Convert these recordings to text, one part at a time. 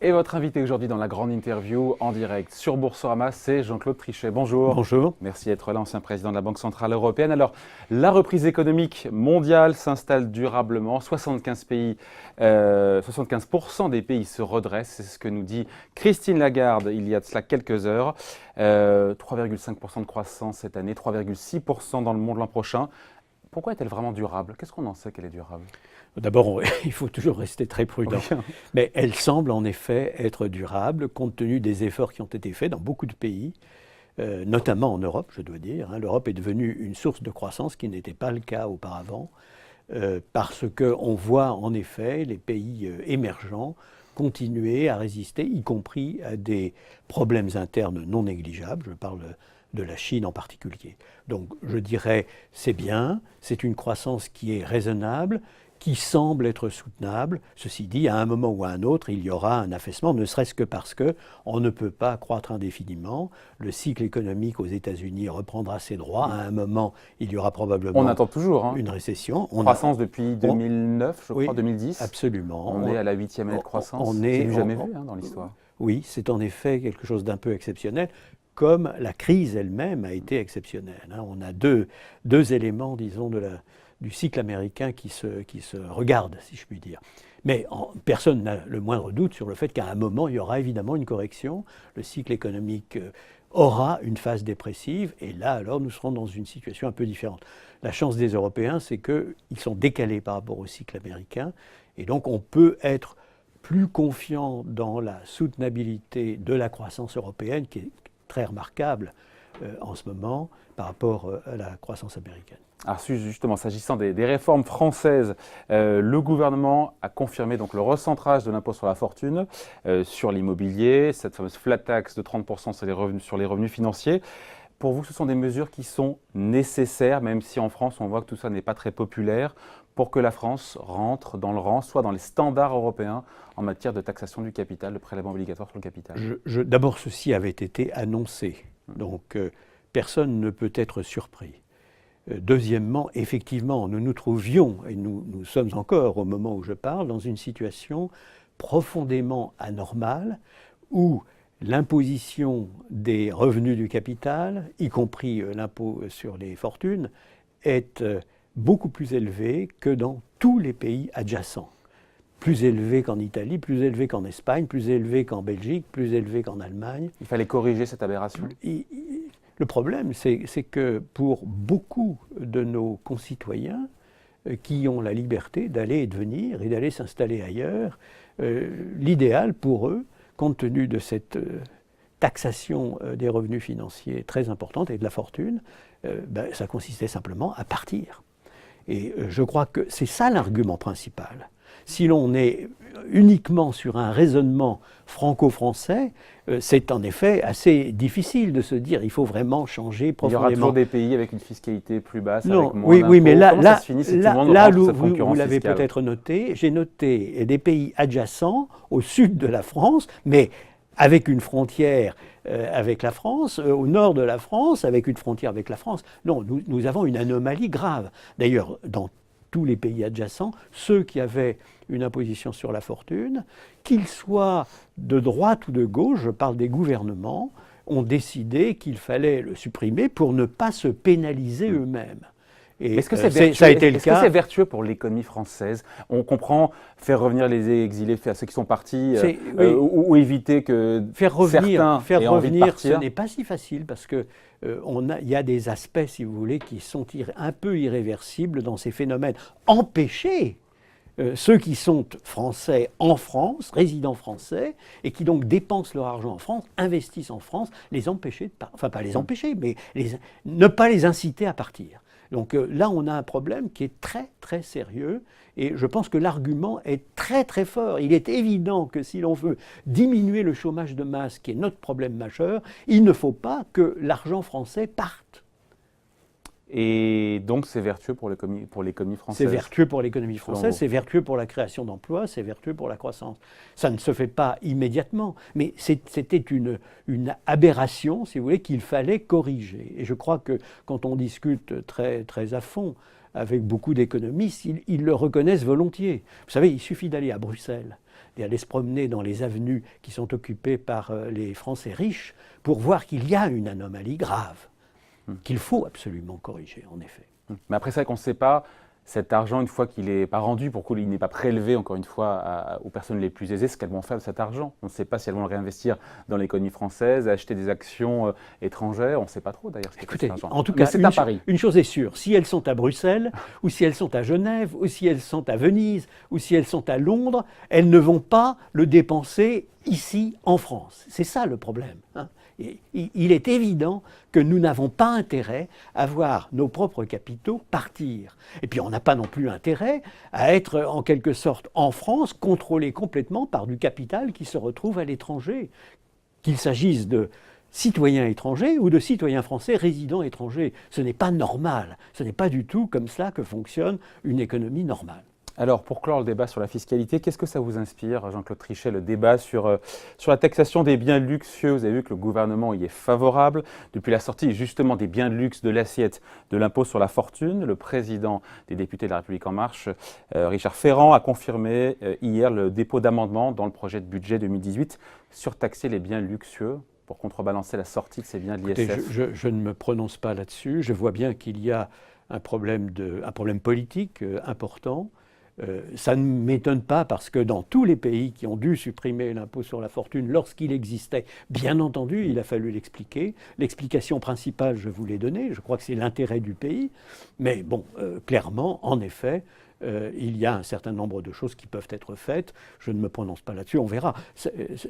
Et votre invité aujourd'hui dans la grande interview en direct sur Boursorama, c'est Jean-Claude Trichet. Bonjour. Bonjour. Merci d'être là, ancien président de la Banque Centrale Européenne. Alors, la reprise économique mondiale s'installe durablement. 75% des pays se redressent. C'est ce que nous dit Christine Lagarde il y a de cela quelques heures. 3,5% de croissance cette année, 3,6% dans le monde l'an prochain. Pourquoi est-elle vraiment durable? Qu'est-ce qu'on en sait qu'elle est durable? D'abord, il faut toujours rester très prudent. Oui. Mais elle semble en effet être durable compte tenu des efforts qui ont été faits dans beaucoup de pays, notamment en Europe, je dois dire. L'Europe est devenue une source de croissance qui n'était pas le cas auparavant, parce qu'on voit en effet les pays émergents continuer à résister, y compris à des problèmes internes non négligeables. Je parle de la Chine en particulier. Donc je dirais c'est bien, c'est une croissance qui est raisonnable, qui semble être soutenable. Ceci dit, à un moment ou à un autre, il y aura un affaissement, ne serait-ce que parce qu'on ne peut pas croître indéfiniment. Le cycle économique aux États-Unis reprendra ses droits. À un moment, il y aura probablement on attend toujours, une récession. Croissance depuis 2009, je crois, 2010. Absolument. On est à la 8e année de croissance. C'est du jamais vu dans l'histoire. Oui, c'est en effet quelque chose d'un peu exceptionnel, comme la crise elle-même a été exceptionnelle. On a deux éléments, disons, du cycle américain qui se regardent, si je puis dire. Mais personne n'a le moindre doute sur le fait qu'à un moment, il y aura évidemment une correction. Le cycle économique aura une phase dépressive, et là, alors, nous serons dans une situation un peu différente. La chance des Européens, c'est qu'ils sont décalés par rapport au cycle américain, et donc on peut être plus confiant dans la soutenabilité de la croissance européenne, qui est très remarquable en ce moment par rapport à la croissance américaine. Alors justement, s'agissant des réformes françaises, le gouvernement a confirmé donc le recentrage de l'impôt sur la fortune sur l'immobilier, cette fameuse flat tax de 30% sur les revenus financiers. Pour vous, ce sont des mesures qui sont nécessaires, même si en France, on voit que tout ça n'est pas très populaire, pour que la France rentre dans le rang, soit dans les standards européens en matière de taxation du capital, de prélèvement obligatoire sur le capital. D'abord, ceci avait été annoncé, donc personne ne peut être surpris. Deuxièmement, effectivement, nous nous trouvions, et nous sommes encore au moment où je parle, dans une situation profondément anormale où l'imposition des revenus du capital, y compris l'impôt sur les fortunes, est beaucoup plus élevée que dans tous les pays adjacents. Plus élevé qu'en Italie, plus élevé qu'en Espagne, plus élevé qu'en Belgique, plus élevé qu'en Allemagne. Il fallait corriger cette aberration. Le problème, c'est que pour beaucoup de nos concitoyens qui ont la liberté d'aller et de venir et d'aller s'installer ailleurs, l'idéal pour eux, compte tenu de cette taxation des revenus financiers très importante et de la fortune, ça consistait simplement à partir. Et je crois que c'est ça l'argument principal. Si l'on est uniquement sur un raisonnement franco-français, c'est en effet assez difficile de se dire il faut vraiment changer profondément. Il y aura toujours des pays avec une fiscalité plus basse, non, avec moins d'impôts. Oui, mais là, vous l'avez fiscale peut-être noté, j'ai noté des pays adjacents au sud de la France, mais avec une frontière avec la France, au nord de la France, avec une frontière avec la France. Non, nous avons une anomalie grave. D'ailleurs, dans tous les pays adjacents, ceux qui avaient une imposition sur la fortune, qu'ils soient de droite ou de gauche, je parle des gouvernements, ont décidé qu'il fallait le supprimer pour ne pas se pénaliser eux-mêmes. Est-ce que c'est vertueux pour l'économie française? On comprend faire revenir les exilés, ceux qui sont partis, ou éviter que faire revenir, partir. Ce n'est pas si facile parce que il y a des aspects, si vous voulez, qui sont un peu irréversibles dans ces phénomènes. Empêcher ceux qui sont français en France, résidents français, et qui donc dépensent leur argent en France, investissent en France, les empêcher, enfin pas les empêcher, mais ne pas les inciter à partir. Donc là, on a un problème qui est très, très sérieux et je pense que l'argument est très, très fort. Il est évident que si l'on veut diminuer le chômage de masse, qui est notre problème majeur, il ne faut pas que l'argent français parte. Et donc c'est vertueux pour l'économie française. C'est vertueux pour l'économie française, c'est vertueux pour la création d'emplois, c'est vertueux pour la croissance. Ça ne se fait pas immédiatement, mais c'était une aberration, si vous voulez, qu'il fallait corriger. Et je crois que quand on discute très, très à fond avec beaucoup d'économistes, ils le reconnaissent volontiers. Vous savez, il suffit d'aller à Bruxelles et aller se promener dans les avenues qui sont occupées par les Français riches pour voir qu'il y a une anomalie grave, qu'il faut absolument corriger, en effet. Mais après ça, qu'on ne sait pas, cet argent, une fois qu'il n'est pas rendu, pourquoi il n'est pas prélevé, encore une fois, aux personnes les plus aisées, ce qu'elles vont faire de cet argent. On ne sait pas si elles vont le réinvestir dans l'économie française, acheter des actions étrangères. On ne sait pas trop, d'ailleurs, ce qu'est cet argent. En tout cas, c'est un pari. Une chose est sûre, si elles sont à Bruxelles, ou si elles sont à Genève, ou si elles sont à Venise, ou si elles sont à Londres, elles ne vont pas le dépenser ici, en France. C'est ça le problème, hein. Il est évident que nous n'avons pas intérêt à voir nos propres capitaux partir. Et puis on n'a pas non plus intérêt à être en quelque sorte en France contrôlé complètement par du capital qui se retrouve à l'étranger, qu'il s'agisse de citoyens étrangers ou de citoyens français résidents étrangers. Ce n'est pas normal, ce n'est pas du tout comme cela que fonctionne une économie normale. Alors, pour clore le débat sur la fiscalité, qu'est-ce que ça vous inspire, Jean-Claude Trichet, le débat sur la taxation des biens luxueux? Vous avez vu que le gouvernement y est favorable. Depuis la sortie, justement, des biens de luxe de l'assiette de l'impôt sur la fortune, le président des députés de la République En Marche, Richard Ferrand, a confirmé hier le dépôt d'amendements dans le projet de budget 2018 surtaxer les biens luxueux pour contrebalancer la sortie de ces biens de l'ISF. Je ne me prononce pas là-dessus. Je vois bien qu'il y a un problème politique important. Ça ne m'étonne pas parce que dans tous les pays qui ont dû supprimer l'impôt sur la fortune lorsqu'il existait, bien entendu, il a fallu l'expliquer. L'explication principale, je vous l'ai donnée, je crois que c'est l'intérêt du pays. Mais bon, clairement, en effet, il y a un certain nombre de choses qui peuvent être faites. Je ne me prononce pas là-dessus, on verra.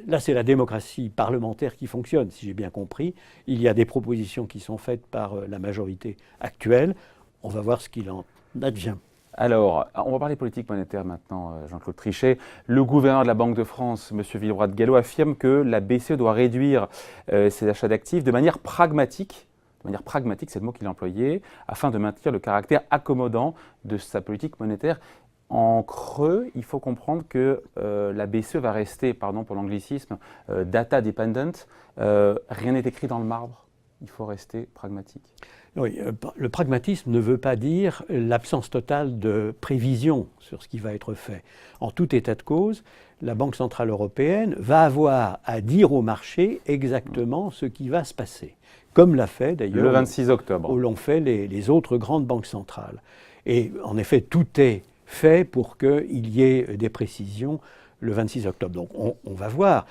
Là, c'est la démocratie parlementaire qui fonctionne, si j'ai bien compris. Il y a des propositions qui sont faites par la majorité actuelle. On va voir ce qu'il en advient. Alors, on va parler politique monétaire maintenant, Jean-Claude Trichet. Le gouverneur de la Banque de France, M. Villeroy de Galhau, affirme que la BCE doit réduire ses achats d'actifs de manière pragmatique. De manière pragmatique, c'est le mot qu'il a employé, afin de maintenir le caractère accommodant de sa politique monétaire. En creux, il faut comprendre que la BCE va rester, pardon pour l'anglicisme, data dependent. Rien n'est écrit dans le marbre. Il faut rester pragmatique. Oui, le pragmatisme ne veut pas dire l'absence totale de prévision sur ce qui va être fait. En tout état de cause, la Banque centrale européenne va avoir à dire au marché exactement ce qui va se passer, comme l'a fait d'ailleurs le 26 octobre. Où l'ont fait les autres grandes banques centrales. Et en effet, tout est fait pour qu'il y ait des précisions le 26 octobre. Donc on va voir.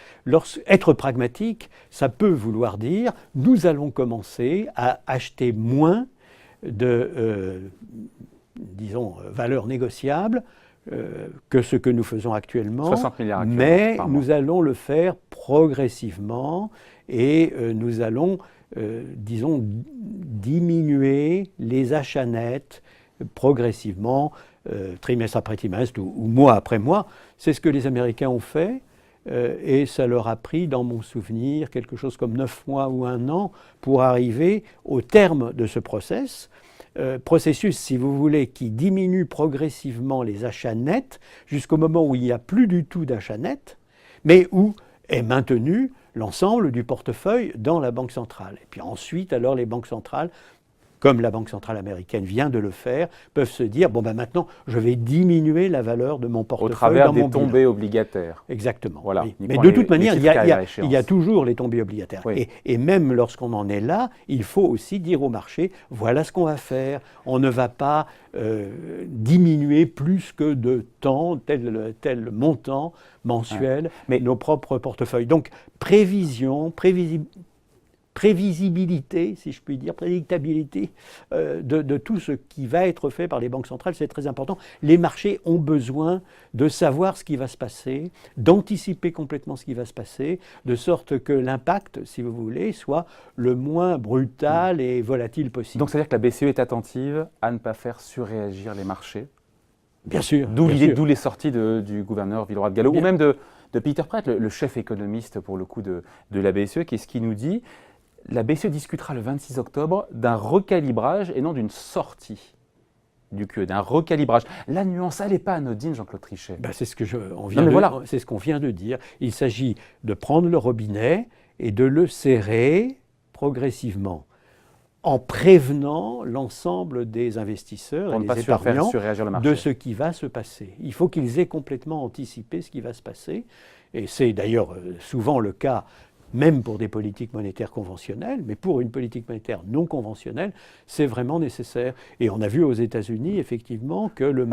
Être pragmatique, ça peut vouloir dire nous allons commencer à acheter moins de, disons, valeurs négociables que ce que nous faisons actuellement. 60 milliards actuellement, mais par mois. Nous allons le faire progressivement et nous allons, disons, diminuer les achats nets progressivement, trimestre après trimestre ou mois après mois. C'est ce que les Américains ont fait et ça leur a pris, dans mon souvenir, quelque chose comme 9 mois ou 1 an pour arriver au terme de ce processus, si vous voulez, qui diminue progressivement les achats nets jusqu'au moment où il n'y a plus du tout d'achats nets, mais où est maintenu l'ensemble du portefeuille dans la Banque centrale. Et puis ensuite, alors, les banques centrales, comme la Banque centrale américaine vient de le faire, peuvent se dire, bon ben maintenant, je vais diminuer la valeur de mon portefeuille. Au travers des tombées obligataires. Exactement. Voilà. Oui. Mais de toute manière, il y a toujours les tombées obligataires. Oui. Et même lorsqu'on en est là, il faut aussi dire au marché, voilà ce qu'on va faire. On ne va pas diminuer plus que de temps, tel montant mensuel, mais nos propres portefeuilles. Donc, prévisibilité, si je puis dire, prédictabilité de tout ce qui va être fait par les banques centrales, c'est très important. Les marchés ont besoin de savoir ce qui va se passer, d'anticiper complètement ce qui va se passer, de sorte que l'impact, si vous voulez, soit le moins brutal et volatile possible. Donc, c'est-à-dire que la BCE est attentive à ne pas faire surréagir les marchés. Bien sûr. D'où les sorties du gouverneur Villeroy de Galhau, ou même de Peter Pratt, le chef économiste, pour le coup, de la BCE, qui est ce qu'il nous dit. La BCE discutera le 26 octobre d'un recalibrage et non d'une sortie du QE, d'un recalibrage. La nuance, elle n'est pas anodine, Jean-Claude Trichet. C'est ce c'est ce qu'on vient de dire. Il s'agit de prendre le robinet et de le serrer progressivement. en prévenant l'ensemble des investisseurs pour et ne pas des faire épargnants surréagir le marché. de ce qui va se passer. Il faut qu'ils aient complètement anticipé ce qui va se passer. Et c'est d'ailleurs souvent le cas, même pour des politiques monétaires conventionnelles, mais pour une politique monétaire non conventionnelle, c'est vraiment nécessaire. Et on a vu aux États-Unis, effectivement, que les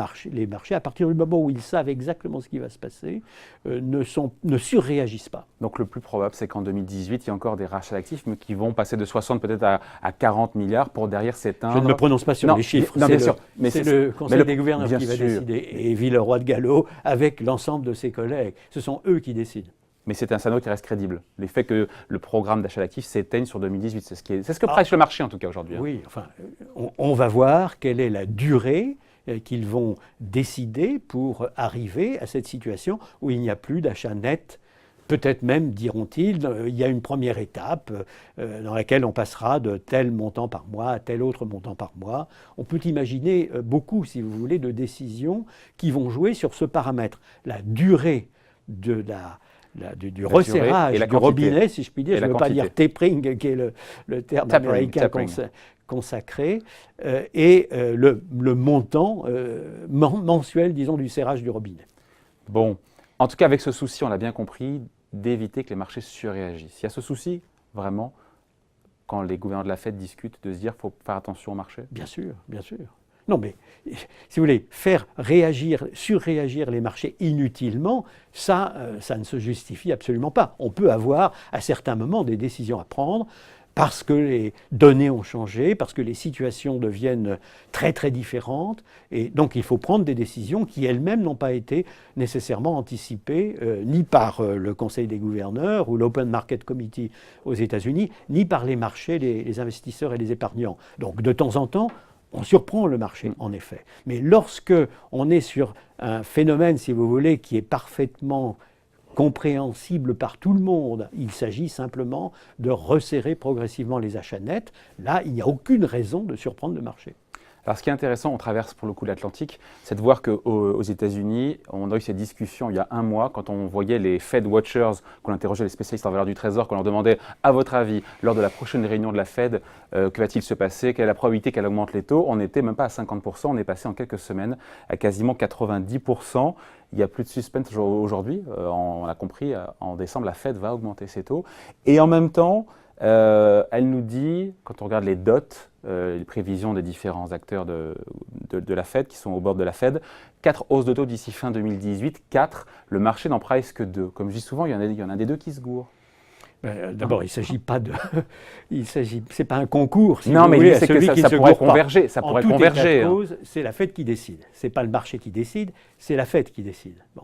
marchés, à partir du moment où ils savent exactement ce qui va se passer, ne surréagissent pas. Donc le plus probable, c'est qu'en 2018, il y a encore des rachats d'actifs, mais qui vont passer de 60 peut-être à 40 milliards pour derrière s'éteindre. Je ne me prononce pas sur les chiffres. Non, bien sûr. Mais c'est le Conseil des gouverneurs qui va sûr. décider. Et Villeroy de Galhau, avec l'ensemble de ses collègues, ce sont eux qui décident. Mais c'est un scénario qui reste crédible. Les faits que le programme d'achat d'actifs s'éteigne sur 2018, c'est ce que prêche le marché en tout cas aujourd'hui. Oui, enfin, on va voir quelle est la durée qu'ils vont décider pour arriver à cette situation où il n'y a plus d'achat net. Peut-être même, diront-ils, il y a une première étape dans laquelle on passera de tel montant par mois à tel autre montant par mois. On peut imaginer beaucoup, si vous voulez, de décisions qui vont jouer sur ce paramètre. La durée du resserrage du robinet, si je puis dire. Je ne veux pas dire tapering, qui est le terme américain consacré, et le montant mensuel, disons, du serrage du robinet. Bon, en tout cas, avec ce souci, on l'a bien compris, d'éviter que les marchés surréagissent. Il y a ce souci, vraiment, quand les gouverneurs de la Fed discutent, de se dire qu'il faut faire attention au marché? Bien sûr, bien sûr. Non, mais si vous voulez, faire surréagir les marchés inutilement, ça ne se justifie absolument pas. On peut avoir, à certains moments, des décisions à prendre parce que les données ont changé, parce que les situations deviennent très très différentes. Et donc il faut prendre des décisions qui elles-mêmes n'ont pas été nécessairement anticipées ni par le Conseil des gouverneurs ou l'Open Market Committee aux États-Unis, ni par les marchés, les investisseurs et les épargnants. Donc de temps en temps, on surprend le marché, en effet. Mais lorsque on est sur un phénomène, si vous voulez, qui est parfaitement compréhensible par tout le monde, il s'agit simplement de resserrer progressivement les achats nets. Là, il n'y a aucune raison de surprendre le marché. Alors, ce qui est intéressant, on traverse pour le coup l'Atlantique, c'est de voir qu'aux États-Unis, on a eu cette discussion il y a un mois, quand on voyait les Fed Watchers, qu'on interrogeait les spécialistes en valeur du Trésor, qu'on leur demandait, à votre avis, lors de la prochaine réunion de la Fed, que va-t-il se passer? Quelle est la probabilité qu'elle augmente les taux? On n'était même pas à 50%, on est passé en quelques semaines à quasiment 90%. Il n'y a plus de suspense aujourd'hui. On l'a compris, en décembre, la Fed va augmenter ses taux. Et en même temps, elle nous dit, quand on regarde les dots, les prévisions des différents acteurs de la Fed, qui sont au bord de la Fed, 4 hausses de taux d'ici fin 2018, 4, le marché n'en price que 2. Comme je dis souvent, il y en a des deux qui se gourent. D'abord, il ne s'agit pas de. C'est pas un concours. Si non, vous mais voulez, c'est que ça pourrait converger. Ça pourrait converger. En tout état de cause, c'est la Fed qui décide. Ce n'est pas le marché qui décide, c'est la Fed qui décide. Bon.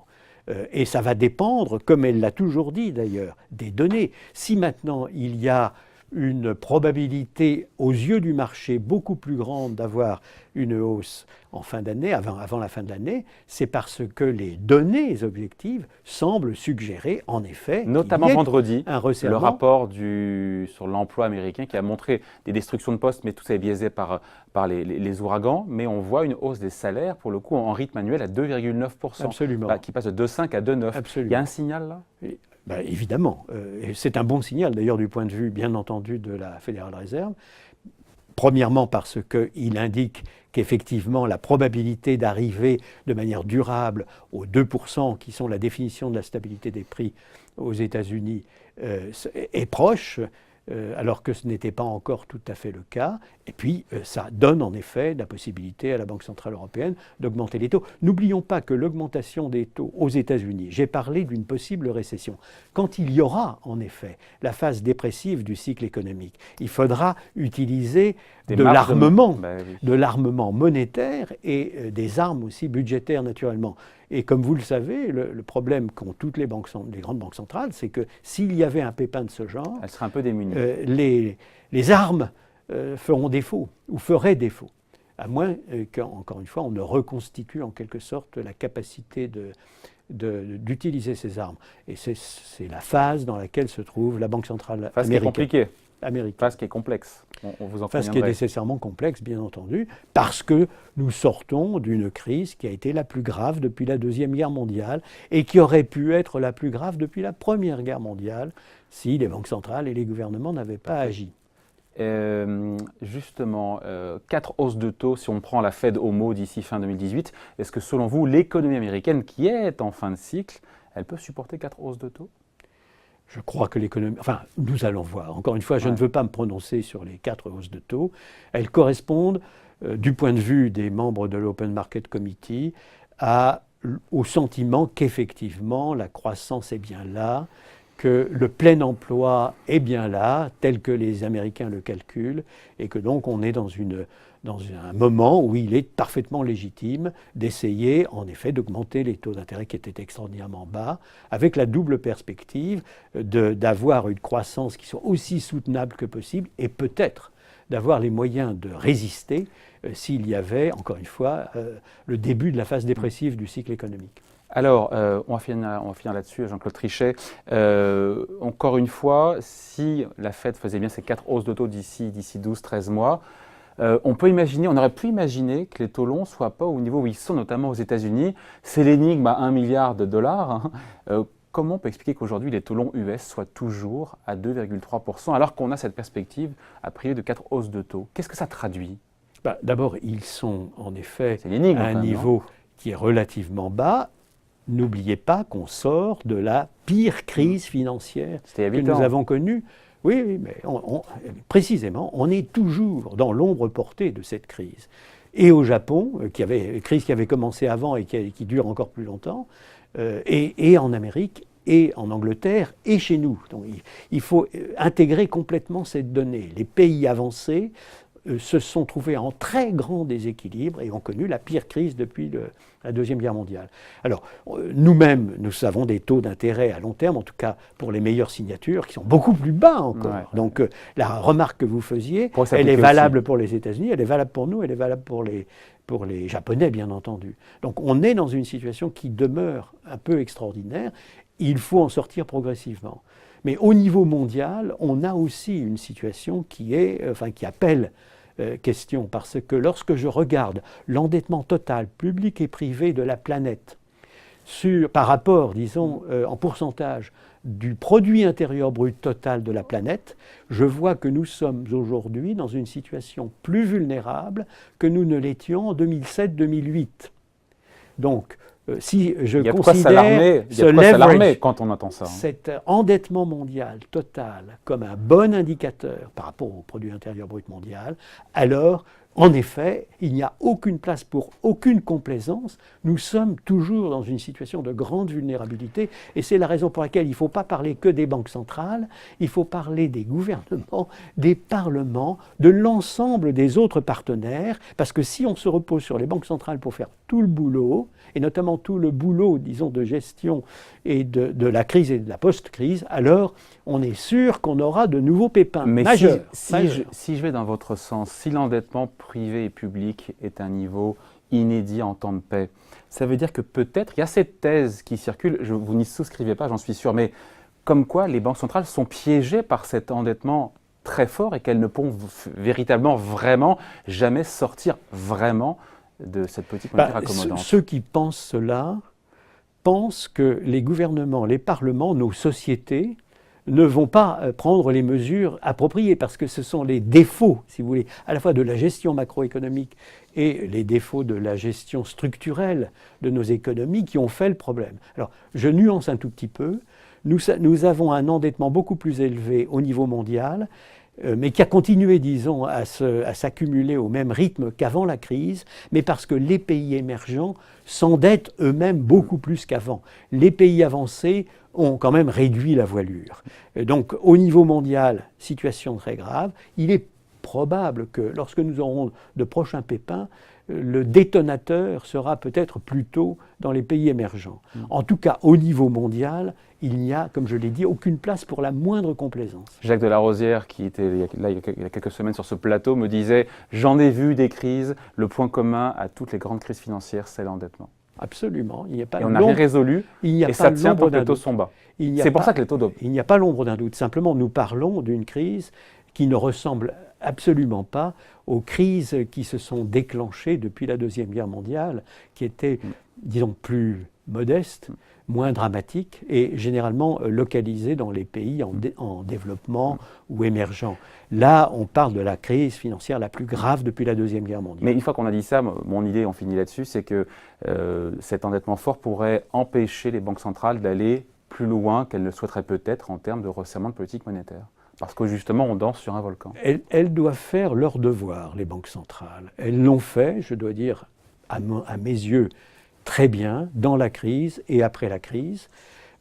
Et ça va dépendre, comme elle l'a toujours dit d'ailleurs, des données. Si maintenant il y a une probabilité aux yeux du marché beaucoup plus grande d'avoir une hausse en fin d'année, avant la fin de l'année, c'est parce que les données objectives semblent suggérer en effet notamment vendredi, un resserrement. Le rapport sur l'emploi américain qui a montré des destructions de postes, mais tout ça est biaisé par les ouragans, mais on voit une hausse des salaires, pour le coup, en rythme annuel à 2,9%. Absolument. Qui passe de 2,5 à 2,9. Absolument. Il y a un signal là? Évidemment. C'est un bon signal d'ailleurs du point de vue, bien entendu, de la Fédérale Réserve. Premièrement parce qu'il indique qu'effectivement la probabilité d'arriver de manière durable aux 2%, qui sont la définition de la stabilité des prix aux États-Unis, est proche, alors que ce n'était pas encore tout à fait le cas. Et puis, ça donne en effet la possibilité à la Banque Centrale Européenne d'augmenter les taux. N'oublions pas que l'augmentation des taux aux États-Unis, j'ai parlé d'une possible récession. Quand il y aura en effet la phase dépressive du cycle économique, il faudra utiliser de l'armement monétaire et des armes aussi budgétaires naturellement. Et comme vous le savez, le problème qu'ont toutes les grandes banques centrales, c'est que s'il y avait un pépin de ce genre, elles seraient un peu démunies. Les armes feront défaut ou feraient défaut, à moins qu'encore une fois on ne reconstitue en quelque sorte la capacité d'utiliser ces armes. Et c'est la phase dans laquelle se trouve la Banque centrale américaine. Phase qui est compliquée. Phase qui est complexe. On vous en phase qui est nécessairement complexe, bien entendu, parce que nous sortons d'une crise qui a été la plus grave depuis la Deuxième Guerre mondiale et qui aurait pu être la plus grave depuis la Première Guerre mondiale si les banques centrales et les gouvernements n'avaient pas agi. Justement, 4 hausses de taux, si on prend la Fed au mot d'ici fin 2018, est-ce que selon vous, l'économie américaine, qui est en fin de cycle, elle peut supporter 4 hausses de taux? Je crois que l'économie... Enfin, nous allons voir. Encore une fois, je ne veux pas me prononcer sur les 4 hausses de taux. Elles correspondent, du point de vue des membres de l'Open Market Committee, au sentiment qu'effectivement, la croissance est bien là, que le plein emploi est bien là, tel que les Américains le calculent, et que donc on est dans un moment où il est parfaitement légitime d'essayer, en effet, d'augmenter les taux d'intérêt qui étaient extraordinairement bas, avec la double perspective d'avoir une croissance qui soit aussi soutenable que possible, et peut-être d'avoir les moyens de résister s'il y avait, encore une fois, le début de la phase dépressive du cycle économique. Alors, on va finir là-dessus, Jean-Claude Trichet. Encore une fois, si la Fed faisait bien ces 4 hausses de taux d'ici 12-13 mois, on aurait pu imaginer que les taux longs ne soient pas au niveau où ils sont, notamment aux États-Unis. C'est l'énigme à 1 milliard de dollars. Comment on peut expliquer qu'aujourd'hui les taux longs US soient toujours à 2,3% alors qu'on a cette perspective, a priori, de 4 hausses de taux? Qu'est-ce que ça traduit? D'abord, ils sont en effet à un niveau qui est relativement bas. N'oubliez pas qu'on sort de la pire crise financière que nous avons connue. Oui, mais précisément, on est toujours dans l'ombre portée de cette crise. Et au Japon, crise qui avait commencé avant et qui dure encore plus longtemps, et en Amérique, et en Angleterre, et chez nous. Donc, il faut intégrer complètement cette donnée. Les pays avancés se sont trouvés en très grand déséquilibre et ont connu la pire crise depuis la Deuxième Guerre mondiale. Alors, nous-mêmes, nous avons des taux d'intérêt à long terme, en tout cas pour les meilleures signatures, qui sont beaucoup plus bas encore. Ouais. Donc, la remarque que vous faisiez, elle est valable aussi pour les États-Unis, elle est valable pour nous, elle est valable pour les Japonais, bien entendu. Donc, on est dans une situation qui demeure un peu extraordinaire. Il faut en sortir progressivement. Mais au niveau mondial, on a aussi une situation qui appelle question, parce que lorsque je regarde l'endettement total, public et privé de la planète, par rapport, disons, en pourcentage du produit intérieur brut total de la planète, je vois que nous sommes aujourd'hui dans une situation plus vulnérable que nous ne l'étions en 2007-2008. Donc, si je considère ce leverage, quand on entend ça, cet endettement mondial total comme un bon indicateur par rapport au produit intérieur brut mondial, alors, en effet, il n'y a aucune place pour aucune complaisance. Nous sommes toujours dans une situation de grande vulnérabilité et c'est la raison pour laquelle il ne faut pas parler que des banques centrales, il faut parler des gouvernements, des parlements, de l'ensemble des autres partenaires, parce que si on se repose sur les banques centrales pour faire tout le boulot, et notamment tout le boulot, disons, de gestion et de la crise et de la post-crise, alors on est sûr qu'on aura de nouveaux pépins majeurs. Si je vais dans votre sens, si l'endettement privé et public est à un niveau inédit en temps de paix, ça veut dire que peut-être, il y a cette thèse qui circule, vous n'y souscrivez pas, j'en suis sûr, mais comme quoi les banques centrales sont piégées par cet endettement très fort et qu'elles ne pourront véritablement, vraiment, jamais sortir vraiment de cette politique monétaire accommodante. Ceux qui pensent cela pensent que les gouvernements, les parlements, nos sociétés ne vont pas prendre les mesures appropriées parce que ce sont les défauts, si vous voulez, à la fois de la gestion macroéconomique et les défauts de la gestion structurelle de nos économies qui ont fait le problème. Alors, je nuance un tout petit peu. Nous avons un endettement beaucoup plus élevé au niveau mondial, mais qui a continué, disons, à s'accumuler au même rythme qu'avant la crise, mais parce que les pays émergents s'endettent eux-mêmes beaucoup plus qu'avant. Les pays avancés ont quand même réduit la voilure. Donc, au niveau mondial, situation très grave. Il est probable que lorsque nous aurons de prochains pépins, le détonateur sera peut-être plutôt dans les pays émergents. En tout cas, au niveau mondial, il n'y a, comme je l'ai dit, aucune place pour la moindre complaisance. Jacques Delarosière, qui était là il y a quelques semaines sur ce plateau, me disait « J'en ai vu des crises, le point commun à toutes les grandes crises financières, c'est l'endettement. » Absolument. Il n'y a pas et on n'a rien résolu, et ça tient tant que les taux sont bas. C'est pour ça que les taux doivent. Il n'y a pas l'ombre d'un doute. Simplement, nous parlons d'une crise qui ne ressemble absolument pas aux crises qui se sont déclenchées depuis la Deuxième Guerre mondiale, qui étaient, disons, plus modestes, moins dramatique et généralement localisée dans les pays en développement ou émergents. Là, on parle de la crise financière la plus grave depuis la Deuxième Guerre mondiale. Mais une fois qu'on a dit ça, mon idée, on finit là-dessus, c'est que cet endettement fort pourrait empêcher les banques centrales d'aller plus loin qu'elles ne le souhaiteraient peut-être en termes de resserrement de politique monétaire. Parce que justement, on danse sur un volcan. Elles doivent faire leur devoir, les banques centrales. Elles l'ont fait, je dois dire, à mes yeux, très bien, dans la crise et après la crise.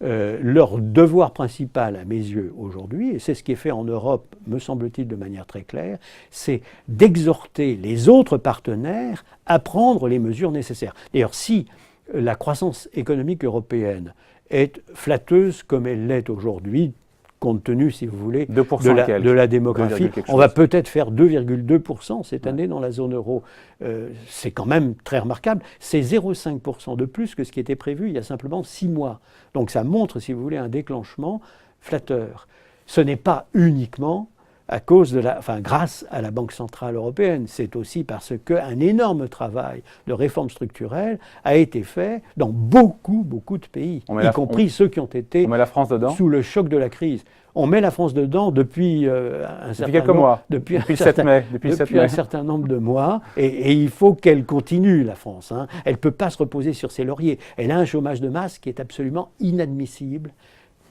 Leur devoir principal, à mes yeux, aujourd'hui, et c'est ce qui est fait en Europe, me semble-t-il, de manière très claire, c'est d'exhorter les autres partenaires à prendre les mesures nécessaires. D'ailleurs, si la croissance économique européenne est flatteuse comme elle l'est aujourd'hui, compte tenu, si vous voulez, de la démographie. On va peut-être faire 2,2% cette année dans la zone euro. C'est quand même très remarquable. C'est 0,5% de plus que ce qui était prévu il y a simplement 6 mois. Donc ça montre, si vous voulez, un déclenchement flatteur. Ce n'est pas uniquement à cause grâce à la Banque centrale européenne. C'est aussi parce qu'un énorme travail de réforme structurelle a été fait dans beaucoup de pays, y compris ceux qui ont été sous le choc de la crise. On met la France dedans depuis un certain nombre de mois, et il faut qu'elle continue, la France. Hein. Elle ne peut pas se reposer sur ses lauriers. Elle a un chômage de masse qui est absolument inadmissible,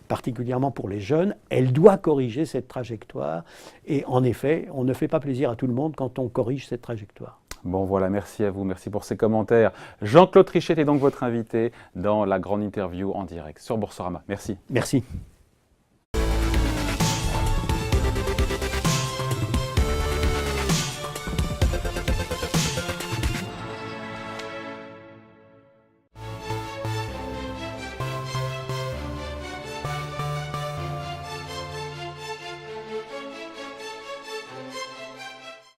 particulièrement pour les jeunes. Elle doit corriger cette trajectoire. Et en effet, on ne fait pas plaisir à tout le monde quand on corrige cette trajectoire. Bon voilà, merci à vous, merci pour ces commentaires. Jean-Claude Trichet est donc votre invité dans la grande interview en direct sur Boursorama. Merci. Merci.